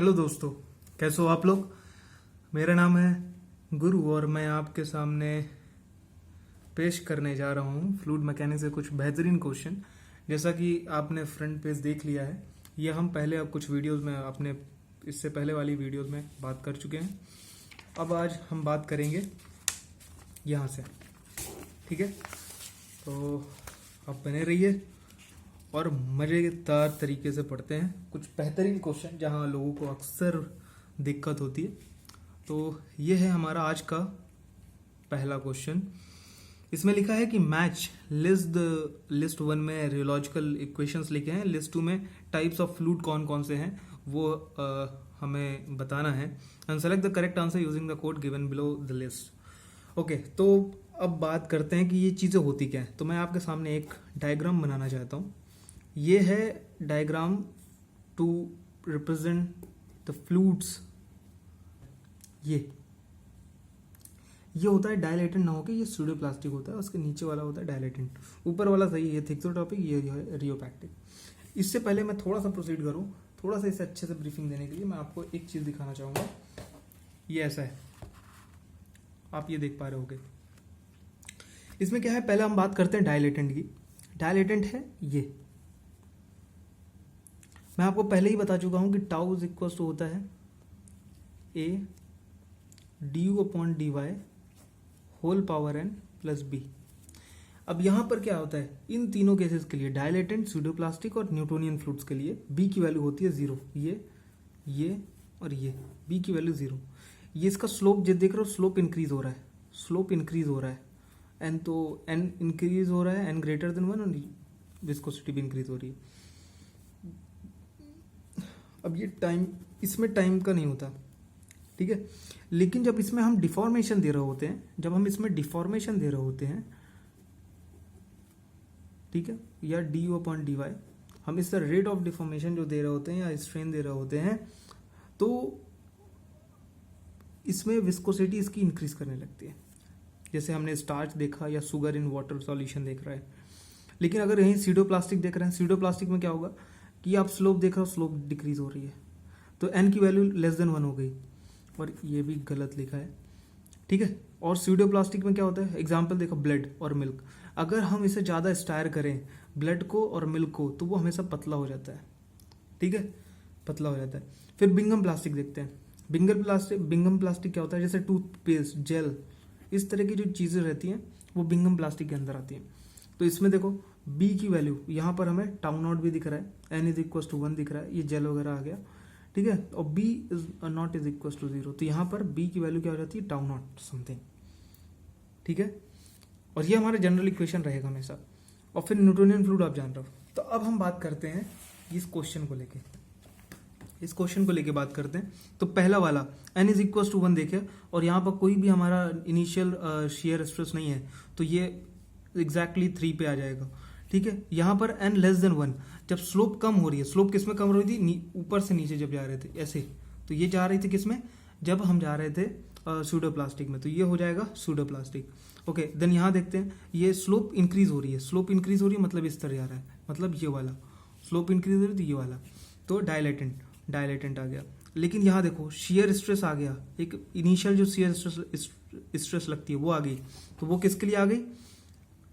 Hello दोस्तों, कैसे हो आप लोग। मेरा नाम है गुरु और मैं आपके सामने पेश करने जा रहा हूँ फ्लूइड मैकेनिक्स से कुछ बेहतरीन क्वेश्चन। जैसा कि आपने फ्रंट पेज देख लिया है, ये हम पहले अब कुछ वीडियोस में अपने इससे पहले वाली वीडियोस में बात कर चुके हैं। अब आज हम बात करेंगे यहाँ से, ठीक है। तो आप बने रहिए और मज़ेदार तरीके से पढ़ते हैं कुछ बेहतरीन क्वेश्चन जहाँ लोगों को अक्सर दिक्कत होती है। तो ये है हमारा आज का पहला क्वेश्चन। इसमें लिखा है कि मैच लिस्ट वन में रियोलॉजिकल इक्वेशंस लिखे हैं, लिस्ट टू में टाइप्स ऑफ फ्लूइड कौन कौन से हैं वो हमें बताना है। And select the correct answer using the code given below the list. Okay, तो अब बात करते हैं कि ये चीज़ें होती क्या हैं। तो मैं आपके सामने एक डायग्राम बनाना चाहता हूँ। ये है diagram to represent the fluids. ये होता है डायलेटेंट ना होकर ये सूडो प्लास्टिक होता है, उसके नीचे वाला होता है डायलेटेंट। ऊपर वाला सही है, ये थिक्सोटॉपिक, ये है रियोपैक्टिक। इससे पहले मैं थोड़ा सा प्रोसीड करूँ, थोड़ा सा इसे अच्छे से ब्रीफिंग देने के लिए मैं आपको एक चीज़ दिखाना चाहूँगा। ये ऐसा है, आप ये देख पा रहे होगे। इसमें क्या है, पहले हम बात करते हैं डायलेटेंट की। डायलेटेंट है ये, मैं आपको पहले ही बता चुका हूं कि टाउ इज इक्वल टू होता है A D U upon D Y whole power N plus B. अब यहां पर क्या होता है, इन तीनों केसेस के लिए डायलेटेंट, स्यूडोप्लास्टिक और न्यूटोनियन फ्लूइड्स के लिए बी की वैल्यू होती है 0। ये और ये बी की वैल्यू 0। ये इसका स्लोप जो देख रहे हो, स्लोप इंक्रीज हो रहा है, स्लोप इंक्रीज हो रहा है। एन तो एन इंक्रीज हो रहा है, एन ग्रेटर देन 1 और विस्कोसिटी भी इंक्रीज हो रही है। अब ये टाइम, इसमें टाइम का नहीं होता, ठीक है। लेकिन जब इसमें हम डिफॉर्मेशन दे रहे होते हैं, ठीक है, या D U upon D Y, हम इसका रेट ऑफ डिफॉर्मेशन जो दे रहे होते हैं या स्ट्रेन दे रहे होते हैं, तो इसमें विस्कोसिटी इसकी इंक्रीज करने लगती है। जैसे हमने स्टार्च देखा या शुगर इन वाटर सॉल्यूशन देख रहा है। लेकिन अगर यहीं सीडोप्लास्टिक देख रहे हैं, सीडोप्लास्टिक में क्या होगा कि आप स्लोप देख रहे हो, स्लोप डिक्रीज हो रही है, तो एन की वैल्यू लेस देन 1 हो गई। और ये भी गलत लिखा है, ठीक है। और स्यूडोप्लास्टिक में क्या होता है, एग्जाम्पल देखो ब्लड और मिल्क। अगर हम इसे ज़्यादा स्टायर करें ब्लड को और मिल्क को, तो वो हमेशा पतला हो जाता है, ठीक है, पतला हो जाता है। फिर बिंगम प्लास्टिक देखते हैं। बिंगम प्लास्टिक क्या होता है, जैसे टूथपेस्ट, जेल, इस तरह की जो चीज़ें रहती हैं वो बिंगम प्लास्टिक के अंदर आती हैं। तो इसमें देखो बी की वैल्यू, यहाँ पर हमें टाउ नॉट भी दिख रहा है, एन इज इक्वल टू 1 दिख रहा है, ये जेल वगैरह आ गया, ठीक है। और B is not is equal to 0, तो यहाँ पर बी की वैल्यू क्या हो जाती है, टाउ नॉट समथिंग, ठीक है। और ये हमारा जनरल इक्वेशन रहेगा हमेशा। और फिर न्यूटोनियन फ्लूइड आप जान रहे हो। तो अब हम बात करते हैं इस क्वेश्चन को लेके बात करते हैं। तो पहला वाला एन इज इक्वल टू 1 देखे, और यहाँ पर कोई भी हमारा इनिशियल शेयर स्ट्रेस नहीं है, तो ये एग्जैक्टली 3 पे आ जाएगा, ठीक है। यहाँ पर n लेस देन 1, जब स्लोप कम हो रही है, स्लोप किस में कम हो रही थी, ऊपर से नीचे जब जा रहे थे ऐसे, तो ये जा रही थी किस में, जब हम जा रहे थे स्यूडोप्लास्टिक में, तो ये हो जाएगा स्यूडोप्लास्टिक। ओके, देन यहाँ देखते हैं, ये स्लोप इंक्रीज हो रही है, मतलब इस तरह जा रहा है, मतलब ये वाला स्लोप इंक्रीज हो रही थी, ये वाला, तो डायलेटेंट आ गया। लेकिन यहाँ देखो शियर स्ट्रेस आ गया, एक इनिशियल जो शियर स्ट्रेस लगती है वो आ गई, तो वो किसके लिए आ गई,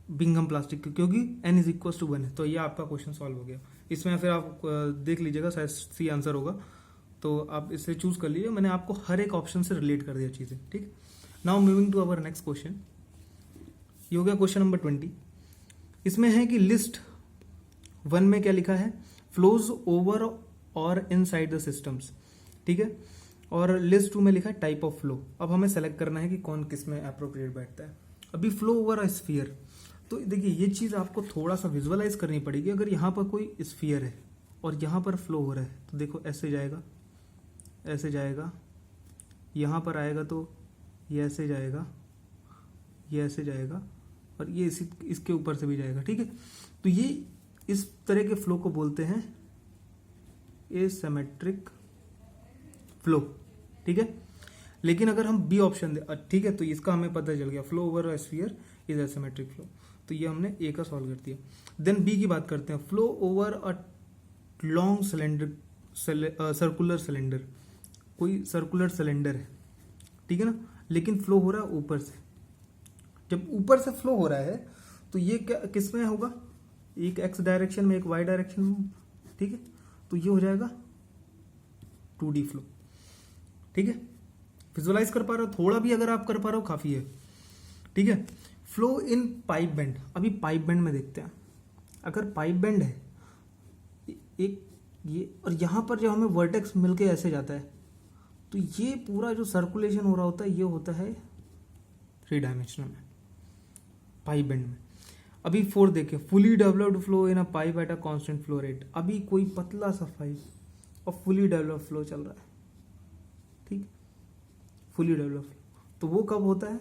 बिंगम प्लास्टिक, क्योंकि n इज इक्वल टू 1 है। तो ये आपका क्वेश्चन सॉल्व हो गया। इसमें फिर आप देख लीजिएगा, शायद सी आंसर होगा, तो आप इसे चूज कर लीजिए। मैंने आपको हर एक ऑप्शन से रिलेट कर दिया चीजें, ठीक। Now moving to our next question, ये हो गया क्वेश्चन नंबर 20। इसमें है कि लिस्ट 1 में क्या लिखा है, फ्लोज ओवर और इनसाइड द सिस्टम्स, ठीक है। और लिस्ट 2 में लिखा है टाइप ऑफ फ्लो। अब हमें सेलेक्ट करना है कि कौन किस में अप्रोप्रिएट बैठता है। अभी फ्लो ओवर अ स्फीयर, तो देखिए ये चीज़ आपको थोड़ा सा विजुअलाइज करनी पड़ेगी। अगर यहाँ पर कोई स्फीयर है और यहाँ पर फ्लो हो रहा है, तो देखो ऐसे जाएगा, यहाँ पर आएगा तो ये ऐसे जाएगा, और ये इसके ऊपर से भी जाएगा, ठीक है। तो ये इस तरह के फ्लो को बोलते हैं एसिमेट्रिक फ्लो, ठीक है। लेकिन अगर हम बी ऑप्शन दे, ठीक है, तो इसका हमें पता चल गया, flow over a sphere is asymmetric flow, तो ये हमने ए का सॉल्व कर दिया। देन बी की बात करते हैं, flow over a long circular cylinder, कोई सर्कुलर सिलेंडर है, ठीक है ना, लेकिन फ्लो हो रहा है ऊपर से। जब ऊपर से फ्लो हो रहा है तो ये क्या किस में होगा, एक एक्स डायरेक्शन में, एक वाई डायरेक्शन में, ठीक है। तो ये हो जाएगा 2D फ्लो, ठीक है। विजुअलाइज कर पा रहे हो, थोड़ा भी अगर आप कर पा रहे हो काफी है, ठीक है। फ्लो इन पाइप बेंड, अभी पाइप बेंड में देखते हैं। अगर पाइप बेंड है एक ये, और यहां पर जब हमें वर्टेक्स मिलके ऐसे जाता है तो ये पूरा जो सर्कुलेशन हो रहा होता है ये होता है 3 डायमेंशनल में, पाइप बेंड में। अभी 4 देखें, fully developed flow in a pipe at a constant flow rate. अभी कोई पतला सा पाइप और फुली डेवलप्ड फ्लो चल रहा है, ठीक, फुली डेवलप्ड फ्लो, तो वो कब होता है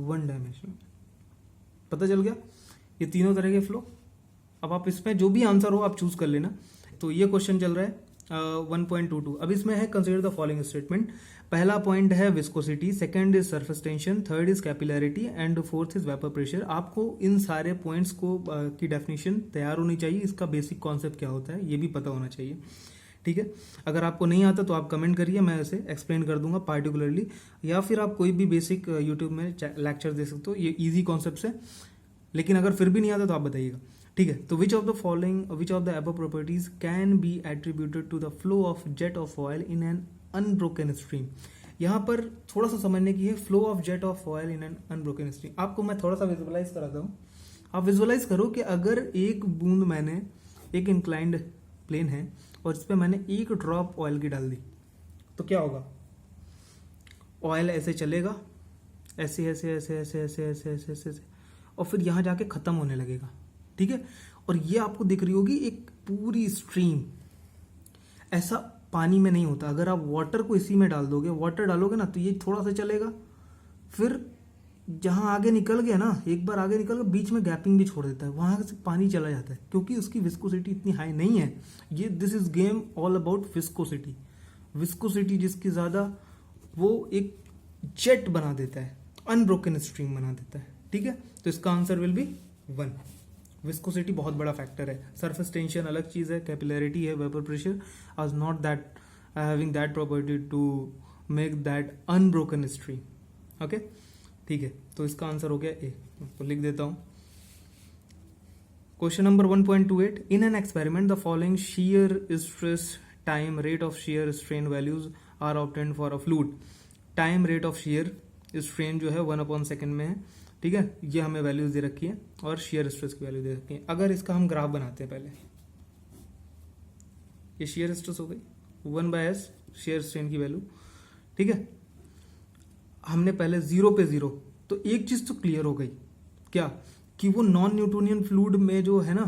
1 डायमेंशन में। पता चल गया ये तीनों तरह के फ्लो। अब आप इसमें जो भी आंसर हो आप चूज कर लेना। तो ये क्वेश्चन चल रहा है 1.22। अब इसमें है कंसीडर द फॉलोइंग स्टेटमेंट। पहला पॉइंट है viscosity, second is surface tension, third is capillarity and fourth is vapour pressure. आपको इन सारे पॉइंट्स को की डेफिनेशन तैयार होनी चाहिए, इसका बेसिक कॉन्सेप्ट क्या होता है ये भी पता होना चाहिए, ठीक है। अगर आपको नहीं आता तो आप कमेंट करिए, मैं इसे एक्सप्लेन कर दूंगा पार्टिकुलरली, या फिर आप कोई भी बेसिक यूट्यूब में लेक्चर दे सकते हो, ये ईजी कॉन्सेप्ट है। लेकिन अगर फिर भी नहीं आता तो आप बताइएगा, ठीक है। तो which of the above properties can be attributed to the flow of jet of oil in an unbroken stream. यहां पर थोड़ा सा समझने की है, flow of jet of oil in an unbroken stream. आपको मैं थोड़ा सा विजुअलाइज कराता हूं। आप विजुअलाइज करो कि अगर एक बूंद मैंने, एक इंक्लाइंड प्लेन है और इस पर मैंने एक ड्रॉप ऑयल की डाल दी तो क्या होगा, ऑयल ऐसे चलेगा, ऐसे ऐसे ऐसे ऐसे ऐसे ऐसे ऐसे ऐसे, और फिर यहां जाके खत्म होने लगेगा, ठीक है। और ये आपको दिख रही होगी एक पूरी स्ट्रीम। ऐसा पानी में नहीं होता। अगर आप वाटर को इसी में डाल दोगे, वाटर डालोगे ना, तो ये थोड़ा सा चलेगा, फिर जहां आगे निकल गया ना, एक बार आगे निकल गया, बीच में गैपिंग भी छोड़ देता है, वहां से पानी चला जाता है, क्योंकि उसकी विस्कोसिटी इतनी हाई नहीं है। ये this is game all about viscosity. Viscosity जिसकी ज्यादा, वो एक जेट बना देता है, अनब्रोकन स्ट्रीम बना देता है, ठीक है। तो इसका आंसर विल बी 1। विस्कोसिटी बहुत बड़ा फैक्टर है। सरफेस टेंशन अलग चीज है, कैपिलैरिटी है, vapour pressure as not that having that property to make that unbroken stream, okay, ठीक है। तो इसका आंसर हो गया ए, तो लिख देता हूं। Question number 1.28, in an experiment the following shear stress time rate of shear strain values are obtained for a fluid। Time rate of shear strain जो है 1/second में है, ठीक है। ये हमें वैल्यूज दे रखी है और shear stress की वैल्यू दे रखी है। अगर इसका हम ग्राफ बनाते हैं, पहले ये shear stress हो गई 1/s shear strain की वैल्यू, ठीक है। हमने पहले 0 पे 0, तो एक चीज तो क्लियर हो गई, क्या, कि वो नॉन न्यूटोनियन फ्लूइड में जो है ना,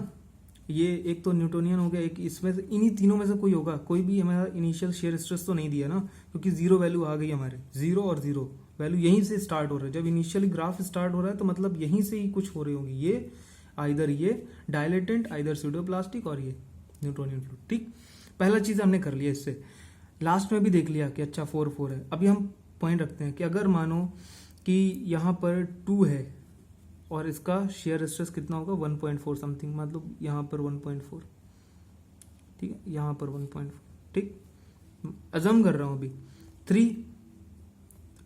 ये एक तो न्यूटोनियन हो गया, एक इसमें से, इन्हीं तीनों में से कोई होगा। कोई भी हमारा इनिशियल शेयर स्ट्रेस तो नहीं दिया ना, क्योंकि 0 वैल्यू आ गई हमारे, 0 और 0 वैल्यू यहीं से स्टार्ट हो रहा है। जब इनिशियली ग्राफ स्टार्ट हो रहा है तो मतलब यहीं से ही कुछ हो रही होगी। ये आइदर ये डायलेटेंट, आइदर स्यूडोप्लास्टिक, और ये न्यूटोनियन फ्लूइड, ठीक। पहला चीज हमने कर लिया। इससे लास्ट में भी देख लिया कि अच्छा 4 है। अभी हम पॉइंट रखते हैं कि अगर मानो कि यहाँ पर 2 है और इसका शेयर स्ट्रेस कितना होगा 1.4 समथिंग, मतलब यहाँ पर 1.4, ठीक है, यहाँ पर 1.4, ठीक। अजम कर रहा हूं अभी 3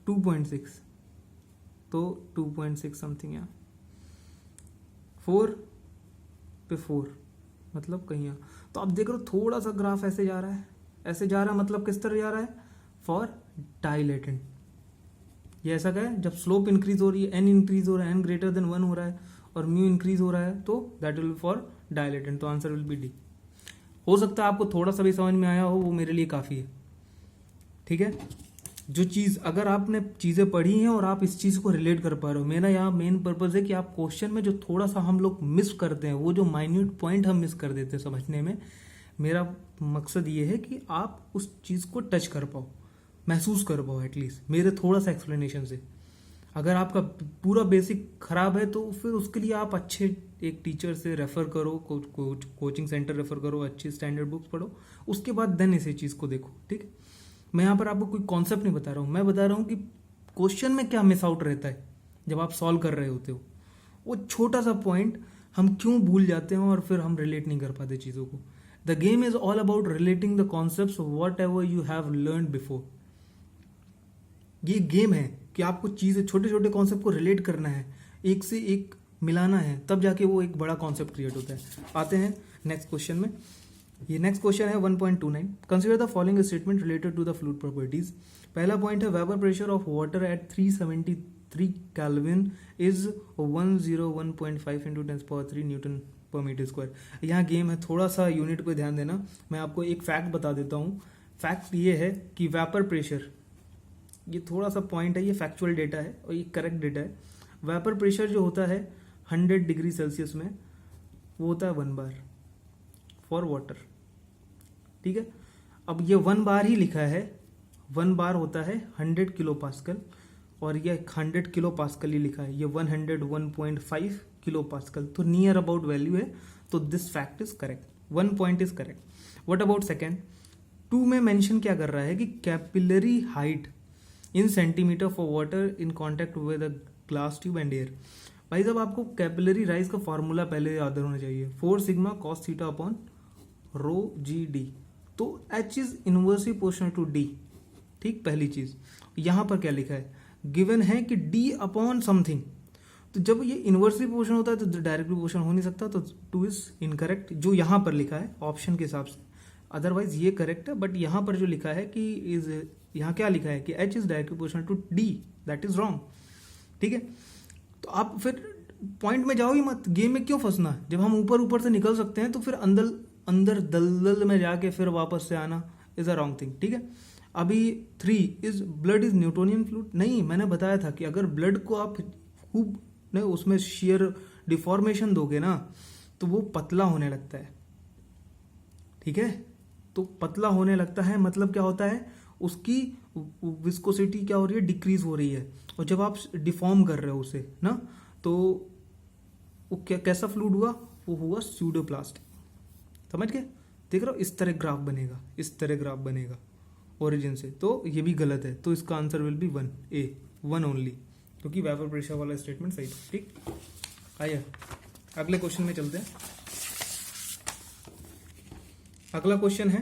2.6, तो 2.6 समथिंग, यहाँ 4 पे 4, मतलब कहीं यहाँ। तो आप देख रहे हो थोड़ा सा ग्राफ ऐसे जा रहा है, ऐसे जा रहा है, मतलब किस तरह जा रहा है, फॉर डायलेटेंट। ये ऐसा क्या है, जब स्लोप इंक्रीज हो रही है, एन इंक्रीज हो रहा है, एन ग्रेटर देन 1 हो रहा है और म्यू इंक्रीज हो रहा है, तो दैट विल फॉर डायलेटेंट। तो आंसर विल बी डी। हो सकता है आपको थोड़ा सा भी समझ में आया हो, वो मेरे लिए काफी है, ठीक है। जो चीज अगर आपने चीजें पढ़ी हैं और आप इस चीज को रिलेट कर पा रहे हो, मेरा यहाँ मेन पर्पज है कि आप क्वेश्चन में जो थोड़ा सा हम लोग मिस करते हैं, वो जो माइन्यूट पॉइंट हम मिस कर देते हैं समझने में, मेरा मकसद ये है कि आप उस चीज को टच कर पाओ, महसूस कर पाओ एटलीस्ट मेरे थोड़ा सा एक्सप्लेनेशन से। अगर आपका पूरा बेसिक खराब है तो फिर उसके लिए आप अच्छे एक टीचर से रेफर करो, कोचिंग सेंटर रेफर करो, अच्छी स्टैंडर्ड बुक्स पढ़ो, उसके बाद देन इसी चीज को देखो, ठीक है। मैं यहाँ पर आपको कोई कॉन्सेप्ट नहीं बता रहा हूँ, मैं बता रहा हूँ कि क्वेश्चन में क्या मिस आउट रहता है जब आप सॉल्व कर रहे होते हो। वो छोटा सा पॉइंट हम क्यों भूल जाते हैं और फिर हम रिलेट नहीं कर पाते चीज़ों को। The game is all about relating the concept what ever you have learn before. ये गेम है कि आपको चीजें, छोटे छोटे कॉन्सेप्ट को रिलेट करना है, एक से एक मिलाना है, तब जाके वो एक बड़ा कॉन्सेप्ट क्रिएट होता है। आते हैं नेक्स्ट क्वेश्चन में। ये नेक्स्ट क्वेश्चन है 1.29। Consider the following statement related to the fluid properties. पहला पॉइंट है vapour pressure of water at 373 kelvin is 101.5 into 10³ newton per metre square. यहाँ गेम है, थोड़ा सा यूनिट पे ध्यान देना। मैं आपको एक फैक्ट बता देता हूँ। फैक्ट ये है कि वेपर प्रेशर, ये थोड़ा सा पॉइंट है, ये फैक्चुअल डेटा है और ये करेक्ट डेटा है। वेपर प्रेशर जो होता है 100 डिग्री सेल्सियस में, वो होता है 1 बार फॉर वाटर। ठीक है, अब ये 1 बार ही लिखा है, 1 बार होता है 100 किलो पास्कल, और ये 100 किलो पास्कल ही लिखा है, ये 101.5 किलो पास्कल, तो नियर अबाउट वैल्यू है, तो this fact is correct, 1 point is correct. What about second? 2 में मेंशन क्या कर रहा है कि capillary height in centimetre for water in contact with a glass tube and air. भाई साहब, आपको कैपिलरी राइज का फॉर्मूला पहले याद होना चाहिए, 4 sigma cos theta upon rho G D, तो H is inversely proportional to D. ठीक, पहली चीज। यहां पर क्या लिखा है, गिवन है कि डी अपॉन समथिंग, तो जब ये इनवर्सली प्रोपोर्शनल होता है तो डायरेक्टली प्रोपोर्शनल हो नहीं सकता, तो 2 इज इनकरेक्ट जो यहां पर लिखा है ऑप्शन के हिसाब से। अदरवाइज ये करेक्ट है, बट यहां पर जो लिखा है कि इज, यहां क्या लिखा है कि H is directly proportional to D, that is wrong. ठीक है, तो आप फिर पॉइंट में जाओ ही मत, गेम में क्यों फंसना। जब हम ऊपर ऊपर से निकल सकते हैं तो फिर अंदर अंदर दलदल में जाके फिर वापस से आना इज अ रॉन्ग थिंग। ठीक है, अभी 3 is blood is Newtonian fluid. नहीं, मैंने बताया था कि अगर ब्लड को आप खूब नहीं उसमें शेयर डिफॉर्मेशन दोगे ना, तो वो पतला होने लगता है। ठीक है, तो पतला होने लगता है मतलब क्या होता है, उसकी विस्कोसिटी क्या हो रही है, डिक्रीज हो रही है। और जब आप डिफॉर्म कर रहे हो उसे ना, तो वो कैसा फ्लूइड हुआ, वो हुआ स्यूडोप्लास्ट। समझ गए? देख रहे हो, इस तरह ग्राफ बनेगा, इस तरह ग्राफ बनेगा ओरिजिन से, तो ये भी गलत है, तो इसका answer will B 1 A, 1 only, क्योंकि वेपर प्रेशर वाला स्टेटमेंट सही था। ठीक, आइए अगले क्वेश्चन में चलते हैं। अगला क्वेश्चन है,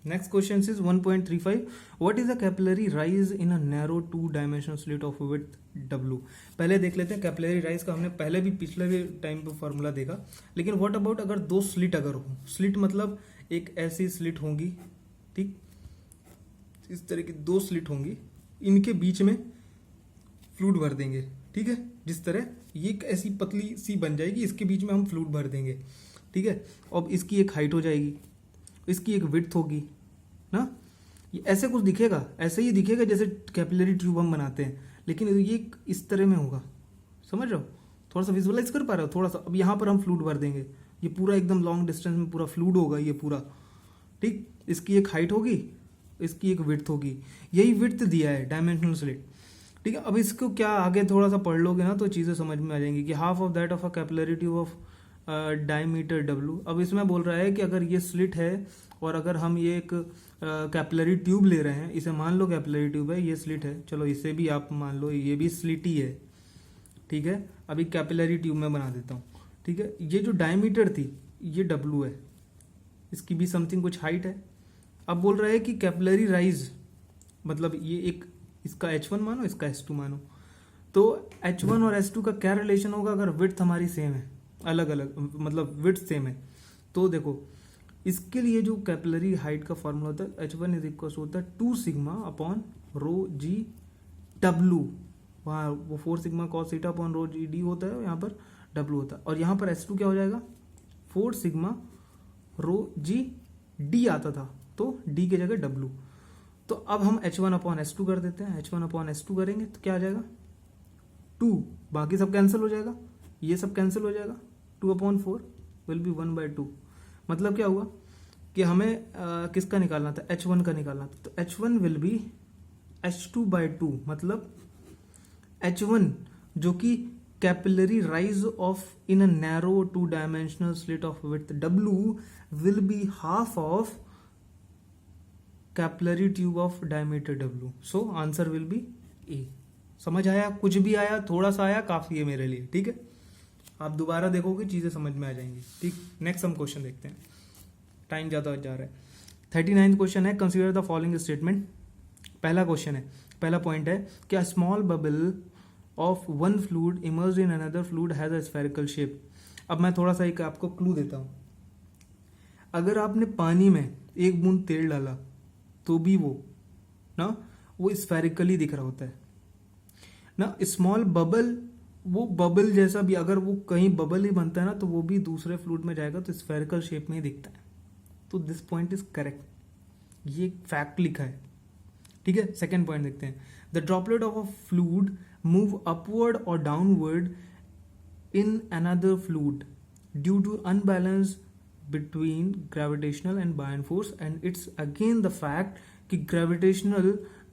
next question is 1.35। What is a capillary rise in a narrow 2 dimensional slit of width W। पहले देख लेते हैं कैपिलरी राइज का, हमने पहले भी पिछले भी टाइम पे फॉर्मूला देखा। लेकिन व्हाट अबाउट अगर 2 स्लिट अगर हो, स्लिट मतलब एक ऐसी स्लिट होंगी, ठीक, इस तरह की 2 स्लिट होंगी, इनके बीच में फ्लूइड भर देंगे। ठीक है, जिस तरह ये एक ऐसी पतली सी बन जाएगी, इसके बीच में हम फ्लूइड भर देंगे। ठीक है, अब इसकी एक हाइट हो जाएगी, इसकी एक विड्थ होगी ना, ये ऐसे कुछ दिखेगा, ऐसे ही दिखेगा जैसे कैपिलरी ट्यूब हम बनाते हैं, लेकिन ये इस तरह में होगा। समझ रहे हो? थोड़ा सा विजुअलाइज कर पा रहे हो थोड़ा सा? अब यहाँ पर हम फ्लूइड भर देंगे, ये पूरा एकदम लॉन्ग डिस्टेंस में पूरा फ्लूइड होगा ये पूरा। ठीक, इसकी एक हाइट होगी, इसकी एक विड्थ होगी, यही विड्थ दिया है डायमेंशनल स्लिट। ठीक है, अब इसको क्या आगे थोड़ा सा पढ़ लोगे ना तो चीज़ें समझ में आ जाएंगी कि half of that of a capillary tube of diameter W। अब इसमें बोल रहा है कि अगर ये स्लिट है और अगर हम ये एक कैपिलरी ट्यूब ले रहे हैं, इसे मान लो कैपिलरी ट्यूब है, ये स्लिट है, चलो इसे भी आप मान लो ये भी स्लिट ही है। ठीक है, अभी कैपिलरी ट्यूब में बना देता हूँ। ठीक है, ये जो डायमीटर थी ये W है, इसकी भी समथिंग कुछ हाइट है। अब बोल रहा है कि कैपिलरी राइज मतलब ये एक, इसका H1 मानो, इसका S2 मानो, तो H1 और S2 का क्या रिलेशन होगा अगर विड्थ हमारी सेम है, अलग अलग मतलब विड्थ सेम है। तो देखो इसके लिए जो कैपिलरी हाइट का फॉर्मूला होता है H1 इज इक्वल होता है 2 सिग्मा अपॉन रो जी W। वहाँ वो 4 sigma cos theta upon rho G D होता है, यहाँ पर W होता है, और यहाँ पर S2 क्या हो जाएगा, 4 सिग्मा रो जी डी आता था, तो D की जगह W। तो अब हम H1 अपॉन S2 कर देते हैं, H1 अपॉन S2 करेंगे तो क्या आ जाएगा 2, बाकी सब कैंसिल हो जाएगा, ये सब कैंसिल हो जाएगा, 2/4 विल बी 1/2। मतलब क्या हुआ कि हमें किसका निकालना था, H1 का निकालना था, तो H1 विल बी H2/2। मतलब H1 जो कि capillary rise of in a narrow 2 dimensional slit of width W will be half of capillary tube of diameter W। So answer will be A. समझ आया? कुछ भी आया, थोड़ा सा आया, काफी है मेरे लिए। ठीक है, आप दोबारा देखोगे चीजें समझ में आ जाएंगी। ठीक, नेक्स्ट हम क्वेश्चन देखते हैं। टाइम ज़्यादा जा रहा है। 39 क्वेश्चन है, कंसीडर द फॉलोइंग स्टेटमेंट। पहला क्वेश्चन है, पहला पॉइंट है कि a small bubble of one fluid emerged in another fluid has a spherical shape. अब मैं थोड़ा सा एक आपको क्लू देता हूं। अगर आपने पानी में एक बूंद तेल डाला तो भी वो स्फेरिकली दिख रहा होता है ना। स्मॉल बबल, वो बबल जैसा भी अगर वो कहीं बबल ही बनता है ना तो वो भी दूसरे फ्लूइड में जाएगा तो स्फेरिकल शेप में ही दिखता है। तो दिस पॉइंट इज करेक्ट, ये फैक्ट लिखा है, ठीक है। सेकेंड पॉइंट देखते हैं। The droplet of a fluid move upward or downward in another fluid due to unbalance between gravitational and buoyant force and it's again the fact कि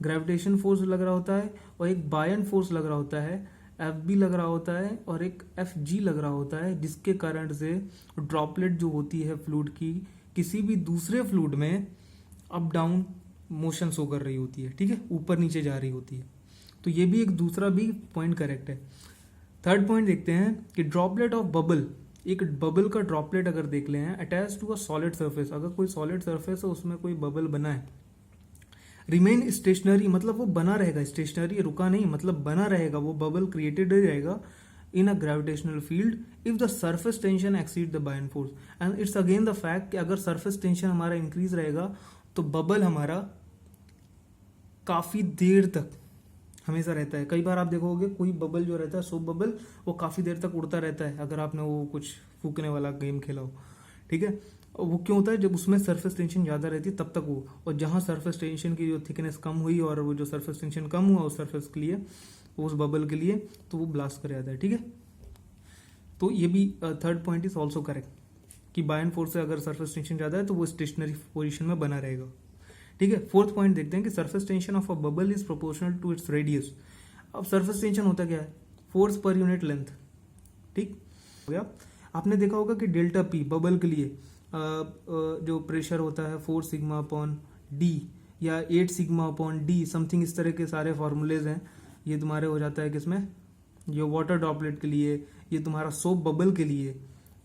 gravitation force लग रहा होता है और एक बायन फोर्स लग रहा होता है, एफ बी लग रहा होता है और एक एफ जी लग रहा होता है, जिसके कारण से ड्रॉपलेट जो होती है फ्लूइड की किसी भी दूसरे फ्लूइड में अप डाउन मोशन शो कर रही होती है, ठीक है, ऊपर नीचे जा रही होती है। तो ये भी एक दूसरा भी पॉइंट करेक्ट है। थर्ड पॉइंट देखते हैं कि ड्रॉपलेट ऑफ बबल, एक बबल का ड्रॉपलेट अगर देख ले हैं attach to a solid surface, अगर कोई सॉलिड सरफेस है उसमें कोई बबल बना है, रिमेन स्टेशनरी मतलब वो बना रहेगा, स्टेशनरी रुका नहीं मतलब बना रहेगा, वो बबल क्रिएटेड ही रहेगा in a gravitational field if the surface tension exceed the buoyant force. And it's again the fact कि अगर सरफेस टेंशन हमारा इंक्रीज रहेगा तो बबल हमारा काफी देर तक हमेशा रहता है। कई बार आप देखोगे कोई बबल जो रहता है सोप बबल, वो काफी देर तक उड़ता रहता है अगर आपने वो कुछ फूकने वाला गेम खेला हो, ठीक है। वो क्यों होता है? जब उसमें सरफेस टेंशन ज्यादा रहती है तब तक वो, और जहां सरफेस टेंशन की जो थिकनेस कम हुई और वो जो सरफेस टेंशन कम हुआ उस सरफेस के लिए, उस बबल के लिए, तो वो ब्लास्ट कर जाता है, ठीक है। तो ये भी third point is also correct कि बायन फोर्स से अगर सरफेस टेंशन ज्यादा है तो वो स्टेशनरी पोजिशन में बना रहेगा, ठीक है। फोर्थ पॉइंट देखते हैं कि surface tension of a bubble is proportional to its radius. अब सरफेस टेंशन होता क्या है? फोर्स पर यूनिट लेंथ, ठीक हो गया। आपने देखा होगा कि डेल्टा पी बबल के लिए जो प्रेशर होता है 4 सिग्मा अपॉन डी या 8 सिग्मा अपॉन डी समथिंग, इस तरह के सारे फॉर्मूलेज हैं। ये तुम्हारे हो जाता है किसमें? ये वाटर ड्रॉपलेट के लिए, ये तुम्हारा सोप बबल के लिए,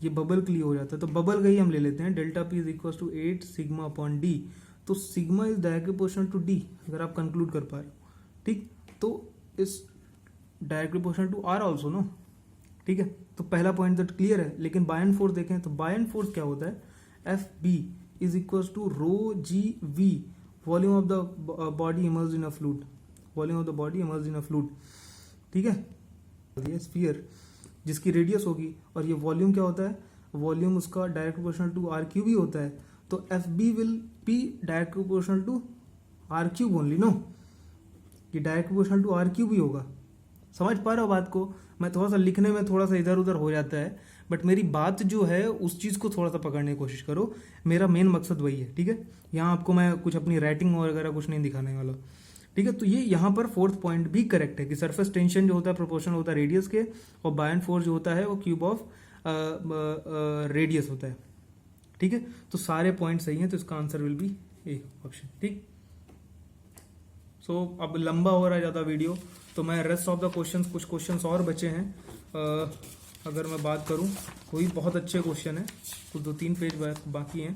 ये बबल के लिए हो जाता है। तो बबल का ही हम ले लेते हैं, delta P is equal to 8 sigma upon D. तो sigma is directly proportional to D, अगर आप कंक्लूड कर पा रहे हो, ठीक। तो is directly proportional to R also no, ठीक है। तो पहला पॉइंट तो क्लियर है। लेकिन बायन फोर्स देखें तो बायन फोर्स क्या होता है? F B is equal to rho G V, volume of the body emerged in a fluid, volume of the body emerged in a fluid, ठीक है। ये स्फीयर जिसकी रेडियस होगी, और ये वॉल्यूम क्या होता है? वॉल्यूम उसका direct proportional to R cube ही होता है। तो F B will be direct proportional to R cube only, no, ये direct proportional to R cube ही होगा। समझ पा रहे हो बात को? मैं थोड़ा सा लिखने में थोड़ा सा इधर उधर हो जाता है, बट मेरी बात जो है उस चीज को थोड़ा सा पकड़ने की कोशिश करो। मेरा मेन मकसद वही है, ठीक है। यहाँ आपको मैं कुछ अपनी राइटिंग वगैरह कुछ नहीं दिखाने वाला, ठीक है। तो ये यहाँ पर फोर्थ पॉइंट भी करेक्ट है कि सरफेस टेंशन जो होता है प्रोपोर्शनल होता है रेडियस के, और बायन फोर्स जो होता है वो क्यूब ऑफ रेडियस होता है, ठीक है। तो सारे पॉइंट सही हैं, तो इसका answer will be A option, ठीक। सो अब लंबा हो रहा है ज़्यादा वीडियो, तो मैं रेस्ट ऑफ द क्वेश्चंस, कुछ क्वेश्चंस और बचे हैं, अगर मैं बात करूं वो भी बहुत अच्छे क्वेश्चन है, कुछ 2-3 पेज बाकी हैं।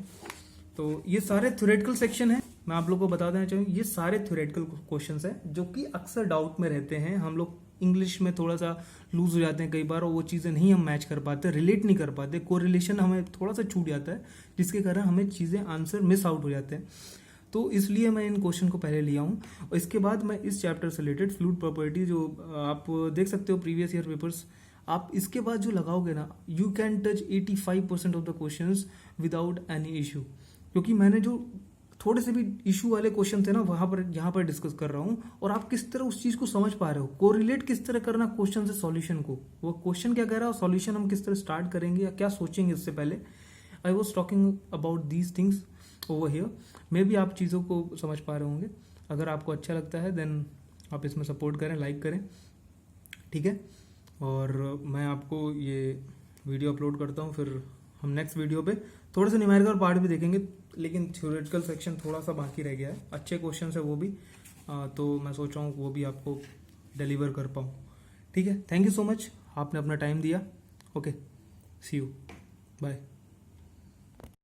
तो ये सारे थ्योरेटिकल सेक्शन है, मैं आप लोगों को बता देना चाहूँगा, ये सारे थ्योरेटिकल क्वेश्चंस हैं जो कि अक्सर डाउट में रहते हैं। हम लोग इंग्लिश में थोड़ा सा लूज हो जाते हैं कई बार, और वो चीज़ें नहीं हम मैच कर पाते, रिलेट नहीं कर पाते, कोरिलेशन हमें थोड़ा सा छूट जाता है, जिसके कारण हमें चीज़ें आंसर मिस आउट हो जाते हैं। तो इसलिए मैं इन क्वेश्चन को पहले लिया हूँ, और इसके बाद मैं इस चैप्टर से रिलेटेड फ्लूइड प्रॉपर्टी, जो आप देख सकते हो प्रीवियस ईयर पेपर्स, आप इसके बाद जो लगाओगे ना, you can touch 85% of the questions without any issue, क्योंकि मैंने जो थोड़े से भी इशू वाले क्वेश्चन थे ना वहां पर यहाँ पर डिस्कस कर रहा हूँ, और आप किस तरह उस चीज को समझ पा रहे हो, कोरिलेट किस तरह करना क्वेश्चन से सॉल्यूशन को, वो क्वेश्चन क्या कह रहा है और सॉल्यूशन हम किस तरह स्टार्ट करेंगे या क्या सोचेंगे इससे पहले। I was talking about these things over here. मे भी आप चीज़ों को समझ पा रहे होंगे। अगर आपको अच्छा लगता है देन आप इसमें सपोर्ट करें, लाइक करें, ठीक है। और मैं आपको ये वीडियो अपलोड करता हूँ, फिर हम नेक्स्ट वीडियो पे थोड़े से न्यूमेरिकल पार्ट भी देखेंगे, लेकिन थ्योरेटिकल सेक्शन थोड़ा सा बाकी रह गया है, अच्छे क्वेश्चन है वो भी, तो मैं सोच रहा हूँ वो भी आपको डिलीवर कर पाऊँ, ठीक है। थैंक यू सो मच, आपने अपना टाइम दिया। Okay, see you, bye.